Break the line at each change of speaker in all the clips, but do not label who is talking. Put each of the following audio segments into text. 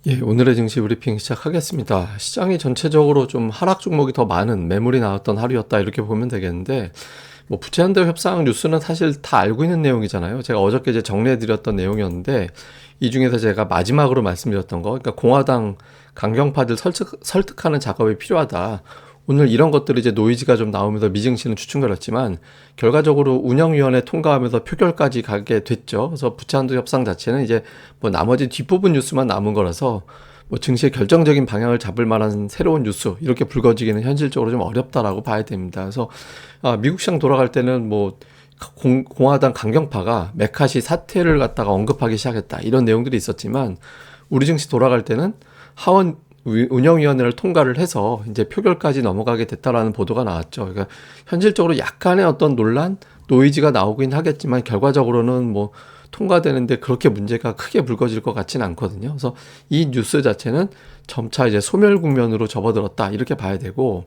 예, 오늘의 증시 브리핑 시작하겠습니다. 시장이 전체적으로 좀 하락 종목이 더 많은 매물이 나왔던 하루였다 이렇게 보면 되겠는데, 뭐 부채한도 협상 뉴스는 사실 다 알고 있는 내용이잖아요. 제가 어저께 이제 정리해드렸던 내용이었는데, 이 중에서 제가 마지막으로 말씀드렸던 거, 그러니까 공화당 강경파들 설득하는 작업이 필요하다. 오늘 이런 것들이 이제 노이즈가 좀 나오면서 미증시는 주춤거렸지만 결과적으로 운영위원회 통과하면서 표결까지 가게 됐죠. 그래서 부채한도 협상 자체는 이제 뭐 나머지 뒷부분 뉴스만 남은 거라서 뭐 증시의 결정적인 방향을 잡을 만한 새로운 뉴스 이렇게 불거지기는 현실적으로 좀 어렵다라고 봐야 됩니다. 그래서 미국 시장 돌아갈 때는 뭐 공화당 강경파가 메카시 사태를 갖다가 언급하기 시작했다 이런 내용들이 있었지만 우리 증시 돌아갈 때는 하원 운영위원회를 통과를 해서 이제 표결까지 넘어가게 됐다라는 보도가 나왔죠. 그러니까 현실적으로 약간의 어떤 논란, 노이즈가 나오긴 하겠지만 결과적으로는 뭐 통과되는데 그렇게 문제가 크게 불거질 것 같지는 않거든요. 그래서 이 뉴스 자체는 점차 이제 소멸 국면으로 접어들었다 이렇게 봐야 되고,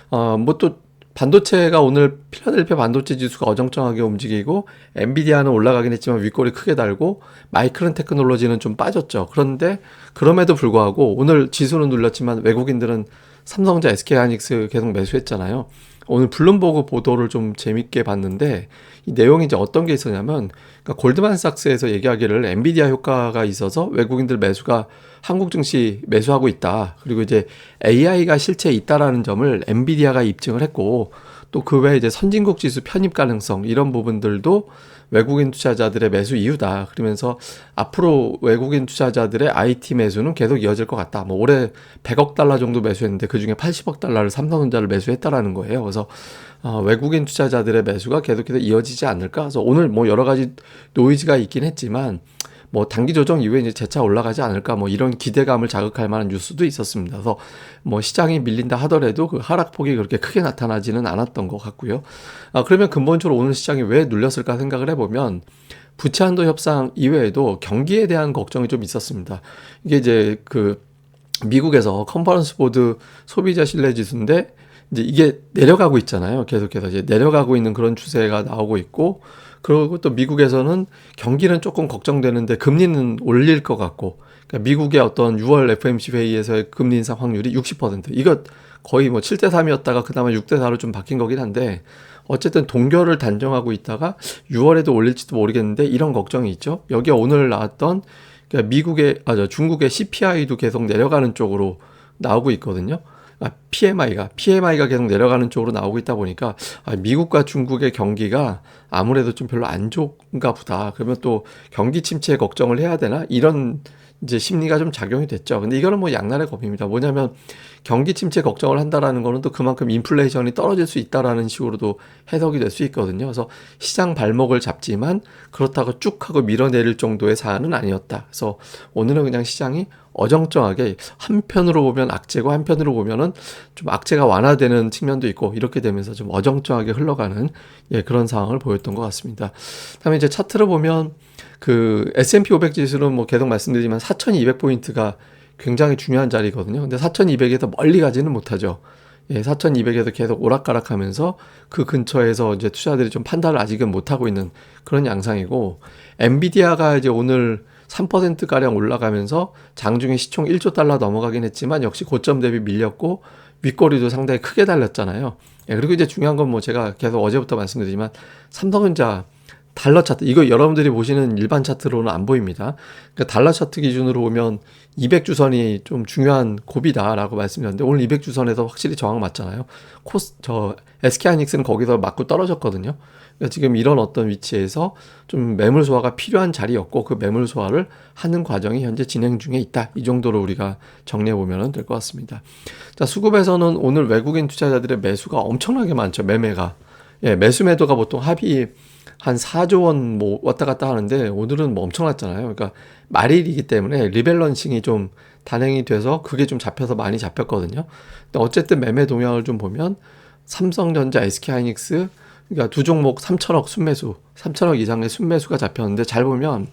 뭐 또 반도체가 오늘 필라델피아 반도체 지수가 어정쩡하게 움직이고 엔비디아는 올라가긴 했지만 윗골이 크게 달고 마이크론 테크놀로지는 좀 빠졌죠. 그런데 그럼에도 불구하고 오늘 지수는 눌렸지만 외국인들은 삼성전자, SK하이닉스 계속 매수했잖아요. 오늘 블룸버그 보도를 좀 재밌게 봤는데 이 내용이 이제 어떤 게 있었냐면, 그러니까 골드만삭스에서 얘기하기를 엔비디아 효과가 있어서 외국인들 매수가 한국 증시 매수하고 있다. 그리고 이제 AI가 실제 있다라는 점을 엔비디아가 입증을 했고, 또 그 외에 이제 선진국 지수 편입 가능성 이런 부분들도 외국인 투자자들의 매수 이유다. 그러면서 앞으로 외국인 투자자들의 IT 매수는 계속 이어질 것 같다. 뭐 올해 100억 달러 정도 매수했는데 그 중에 80억 달러를 삼성전자를 매수했다라는 거예요. 그래서 외국인 투자자들의 매수가 계속해서 이어지지 않을까. 그래서 오늘 뭐 여러 가지 노이즈가 있긴 했지만 뭐 단기 조정 이후에 이제 재차 올라가지 않을까 뭐 이런 기대감을 자극할 만한 뉴스도 있었습니다. 그래서 뭐 시장이 밀린다 하더라도 그 하락폭이 그렇게 크게 나타나지는 않았던 것 같고요. 그러면 근본적으로 오늘 시장이 왜 눌렸을까 생각을 해보면 부채 한도 협상 이외에도 경기에 대한 걱정이 좀 있었습니다. 이게 이제 그 미국에서 컨퍼런스 보드 소비자 신뢰 지수인데 이제 이게 내려가고 있잖아요. 계속해서 이제 내려가고 있는 그런 추세가 나오고 있고, 그리고 또 미국에서는 경기는 조금 걱정되는데 금리는 올릴 것 같고, 그러니까 미국의 어떤 6월 FOMC 회의에서의 금리 인상 확률이 60%. 이거 거의 뭐 7대 3이었다가 그나마 6대 4로 좀 바뀐 거긴 한데, 어쨌든 동결을 단정하고 있다가 6월에도 올릴지도 모르겠는데 이런 걱정이 있죠. 여기에 오늘 나왔던 그러니까 중국의 CPI도 계속 내려가는 쪽으로 나오고 있거든요. PMI가 계속 내려가는 쪽으로 나오고 있다 보니까 미국과 중국의 경기가 아무래도 좀 별로 안 좋은가 보다. 그러면 또 경기 침체 걱정을 해야 되나? 이런 이제 심리가 좀 작용이 됐죠. 근데 이거는 뭐 양날의 검입니다. 뭐냐면 경기 침체 걱정을 한다라는 거는 또 그만큼 인플레이션이 떨어질 수 있다라는 식으로도 해석이 될 수 있거든요. 그래서 시장 발목을 잡지만 그렇다고 쭉 하고 밀어내릴 정도의 사안은 아니었다. 그래서 오늘은 그냥 시장이 어정쩡하게 한편으로 보면 악재고 한편으로 보면은 좀 악재가 완화되는 측면도 있고 이렇게 되면서 좀 어정쩡하게 흘러가는 그런 상황을 보였던 것 같습니다. 다음에 이제 차트를 보면 그 S&P 500 지수는 뭐 계속 말씀드리지만 4,200포인트가 굉장히 중요한 자리거든요. 근데 4,200에서 멀리 가지는 못하죠. 4,200에서 계속 오락가락하면서 그 근처에서 이제 투자들이 좀 판단을 아직은 못하고 있는 그런 양상이고, 엔비디아가 이제 오늘 3%가량 올라가면서 장중에 시총 1조 달러 넘어가긴 했지만 역시 고점 대비 밀렸고 윗꼬리도 상당히 크게 달렸잖아요. 그리고 이제 중요한 건 뭐 제가 계속 어제부터 말씀드리지만 삼성전자 달러 차트, 이거 여러분들이 보시는 일반 차트로는 안 보입니다. 그러니까 달러 차트 기준으로 보면 200주선이 좀 중요한 고비다라고 말씀드렸는데 오늘 200주선에서 확실히 저항 맞잖아요. SK하이닉스는 거기서 맞고 떨어졌거든요. 그러니까 지금 이런 어떤 위치에서 좀 매물 소화가 필요한 자리였고 그 매물 소화를 하는 과정이 현재 진행 중에 있다. 이 정도로 우리가 정리해 보면 될 것 같습니다. 자, 수급에서는 오늘 외국인 투자자들의 매수가 엄청나게 많죠. 매매가. 매수 매도가 보통 합이 한 4조 원 뭐 왔다 갔다 하는데 오늘은 뭐 엄청났잖아요. 그러니까 말일이기 때문에 리밸런싱이 좀 단행이 돼서 그게 좀 잡혀서 많이 잡혔거든요. 근데 어쨌든 매매 동향을 좀 보면 삼성전자, SK하이닉스 그러니까 두 종목 3천억 순매수, 3천억 이상의 순매수가 잡혔는데 잘 보면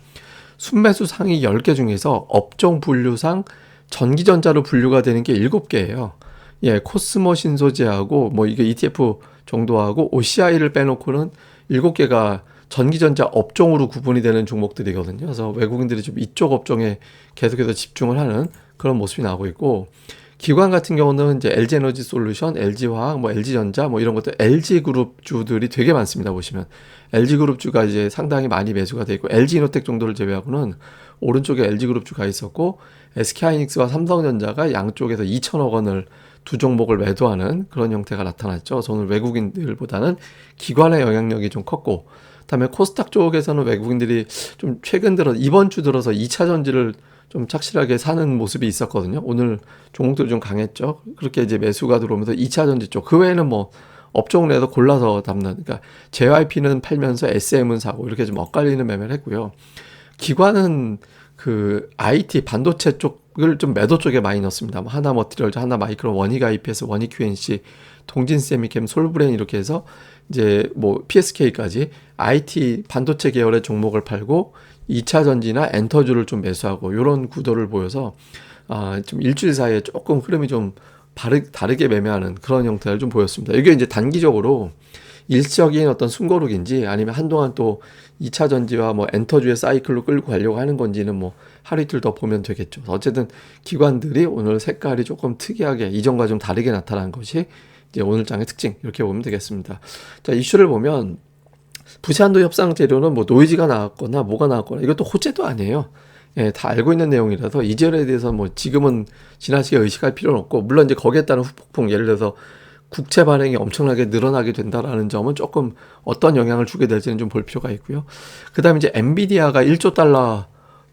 순매수 상위 10개 중에서 업종 분류상 전기전자로 분류가 되는 게 7개예요. 코스모 신소재하고 뭐 이게 ETF 정도하고 OCI를 빼놓고는 7개가 전기전자 업종으로 구분이 되는 종목들이거든요. 그래서 외국인들이 좀 이쪽 업종에 계속해서 집중을 하는 그런 모습이 나오고 있고, 기관 같은 경우는 이제 LG에너지솔루션, LG화학, 뭐 LG전자 뭐 이런 것들 LG그룹주들이 되게 많습니다. 보시면 LG그룹주가 이제 상당히 많이 매수가 돼 있고, LG이노텍 정도를 제외하고는 오른쪽에 LG그룹주가 있었고, SK하이닉스와 삼성전자가 양쪽에서 2천억 원을 두 종목을 매도하는 그런 형태가 나타났죠. 그래서 오늘 외국인들보다는 기관의 영향력이 좀 컸고, 그다음에 코스닥 쪽에서는 외국인들이 좀 최근 들어 이번 주 들어서 2차 전지를 좀 착실하게 사는 모습이 있었거든요. 오늘 종목들이 좀 강했죠. 그렇게 이제 매수가 들어오면서 2차 전지 쪽, 그 외에는 뭐 업종 내에서 골라서 담는, 그러니까 JYP는 팔면서 SM은 사고 이렇게 좀 엇갈리는 매매를 했고요. 기관은 그 IT 반도체 쪽을 좀 매도 쪽에 많이 넣습니다. 뭐 하나 머티리얼즈, 하나 마이크론, 원익 IPS, 원익 QNC, 동진 세미캠, 솔브레인 이렇게 해서 이제 뭐 PSK까지 IT 반도체 계열의 종목을 팔고 2차 전지나 엔터주를 좀 매수하고 이런 구도를 보여서 좀 일주일 사이에 조금 흐름이 좀 다르게 매매하는 그런 형태를 좀 보였습니다. 이게 이제 단기적으로 일시적인 어떤 숨고르기인지 아니면 한동안 또 2차 전지와 뭐 엔터주의 사이클로 끌고 가려고 하는 건지는 뭐 하루 이틀 더 보면 되겠죠. 어쨌든 기관들이 오늘 색깔이 조금 특이하게 이전과 좀 다르게 나타난 것이 이제 오늘 장의 특징, 이렇게 보면 되겠습니다. 자, 이슈를 보면 부채한도 협상 재료는 뭐 노이즈가 나왔거나 뭐가 나왔거나 이것도 호재도 아니에요. 예, 다 알고 있는 내용이라서 이 재료에 대해서 뭐 지금은 지나치게 의식할 필요는 없고, 물론 이제 거기에 따른 후폭풍, 예를 들어서 국채 발행이 엄청나게 늘어나게 된다라는 점은 조금 어떤 영향을 주게 될지는 좀 볼 필요가 있고요. 그다음에 이제 엔비디아가 1조 달러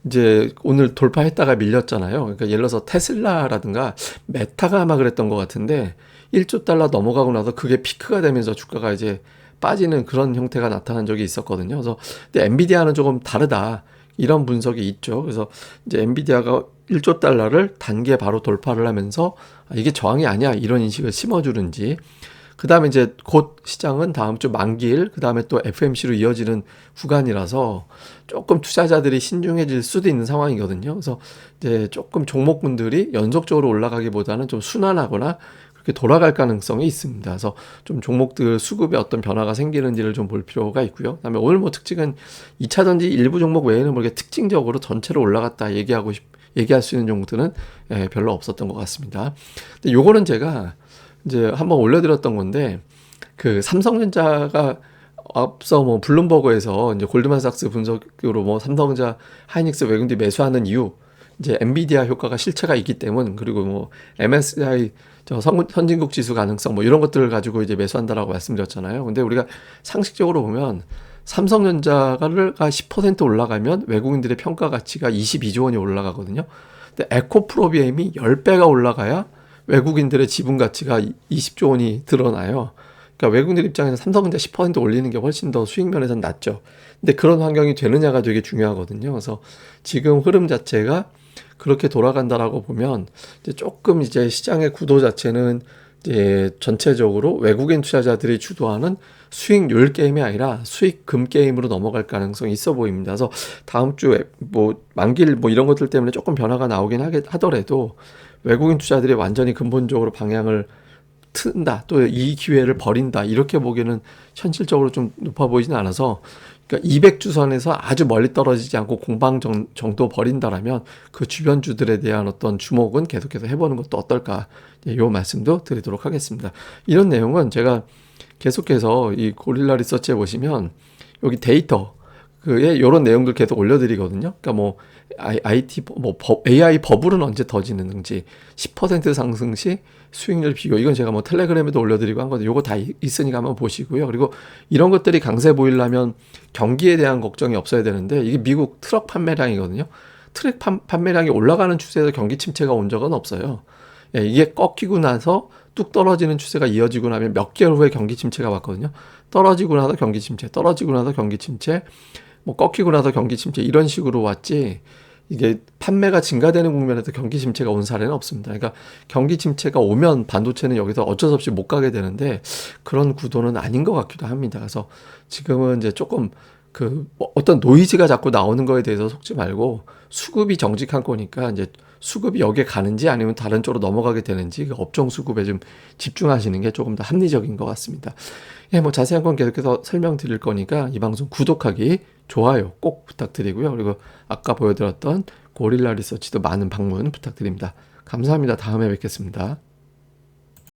이제 오늘 돌파했다가 밀렸잖아요. 그러니까 예를 들어서 테슬라라든가 메타가 아마 그랬던 것 같은데 1조 달러 넘어가고 나서 그게 피크가 되면서 주가가 이제 빠지는 그런 형태가 나타난 적이 있었거든요. 그래서 근데 엔비디아는 조금 다르다, 이런 분석이 있죠. 그래서 이제 엔비디아가 1조 달러를 단기에 바로 돌파를 하면서 이게 저항이 아니야, 이런 인식을 심어주는지. 그 다음에 이제 곧 시장은 다음 주 만기일, 그 다음에 또 FMC로 이어지는 구간이라서 조금 투자자들이 신중해질 수도 있는 상황이거든요. 그래서 이제 조금 종목군들이 연속적으로 올라가기보다는 좀 순환하거나 그렇게 돌아갈 가능성이 있습니다. 그래서 좀 종목들 수급에 어떤 변화가 생기는지를 좀 볼 필요가 있고요. 그다음에 오늘 뭐 특징은 2차 전지 일부 종목 외에는 뭐 이렇게 특징적으로 전체로 올라갔다 얘기할 수 있는 종목들은 별로 없었던 것 같습니다. 근데 요거는 제가 이제 한번 올려드렸던 건데, 그 삼성전자가 앞서 뭐 블룸버그에서 이제 골드만삭스 분석으로 뭐 삼성전자, 하이닉스 외국인들이 매수하는 이유, 이제 엔비디아 효과가 실체가 있기 때문, 그리고 뭐 MSCI 선진국 지수 가능성 뭐 이런 것들을 가지고 이제 매수한다라고 말씀드렸잖아요. 근데 우리가 상식적으로 보면 삼성전자가 10% 올라가면 외국인들의 평가 가치가 22조 원이 올라가거든요. 근데 에코프로비엠이 10배가 올라가야 외국인들의 지분 가치가 20조 원이 드러나요. 그러니까 외국인들 입장에서 삼성전자 10% 올리는 게 훨씬 더 수익 면에서는 낫죠. 근데 그런 환경이 되느냐가 되게 중요하거든요. 그래서 지금 흐름 자체가 그렇게 돌아간다라고 보면 이제 조금 이제 시장의 구도 자체는 이제 전체적으로 외국인 투자자들이 주도하는 수익률 게임이 아니라 수익금 게임으로 넘어갈 가능성이 있어 보입니다. 그래서 다음 주에 뭐 만기일 뭐 이런 것들 때문에 조금 변화가 나오긴 하더라도 외국인 투자들이 완전히 근본적으로 방향을 튼다, 또 이 기회를 버린다, 이렇게 보기에는 현실적으로 좀 높아 보이진 않아서, 그러니까 200주선에서 아주 멀리 떨어지지 않고 공방 정도 버린다라면 그 주변 주들에 대한 어떤 주목은 계속해서 해보는 것도 어떨까, 이 말씀도 드리도록 하겠습니다. 이런 내용은 제가 계속해서 이 고릴라 리서치에 보시면 여기 데이터 그에 이런 내용들 계속 올려드리거든요. 그러니까 뭐 IT 뭐 AI 버블은 언제 터지는지, 10% 상승 시 수익률 비교, 이건 제가 뭐 텔레그램에도 올려드리고 한 건데 요거 다 있으니까 한번 보시고요. 그리고 이런 것들이 강세 보이려면 경기에 대한 걱정이 없어야 되는데, 이게 미국 트럭 판매량이거든요. 트럭 판매량이 올라가는 추세에서 경기 침체가 온 적은 없어요. 예, 이게 꺾이고 나서 뚝 떨어지는 추세가 이어지고 나면 몇 개월 후에 경기 침체가 왔거든요. 떨어지고 나서 경기 침체, 떨어지고 나서 경기 침체, 뭐 꺾이고 나서 경기 침체, 이런 식으로 왔지, 이게 판매가 증가되는 국면에서 경기 침체가 온 사례는 없습니다. 그러니까 경기 침체가 오면 반도체는 여기서 어쩔 수 없이 못 가게 되는데 그런 구도는 아닌 것 같기도 합니다. 그래서 지금은 이제 조금 뭐 어떤 노이즈가 자꾸 나오는 거에 대해서 속지 말고, 수급이 정직한 거니까 이제 수급이 여기에 가는지 아니면 다른 쪽으로 넘어가게 되는지 그 업종 수급에 좀 집중하시는 게 조금 더 합리적인 것 같습니다. 예, 뭐 자세한 건 계속해서 설명드릴 거니까 이 방송 구독하기, 좋아요 꼭 부탁드리고요. 그리고 아까 보여드렸던 고릴라 리서치도 많은 방문 부탁드립니다. 감사합니다. 다음에 뵙겠습니다.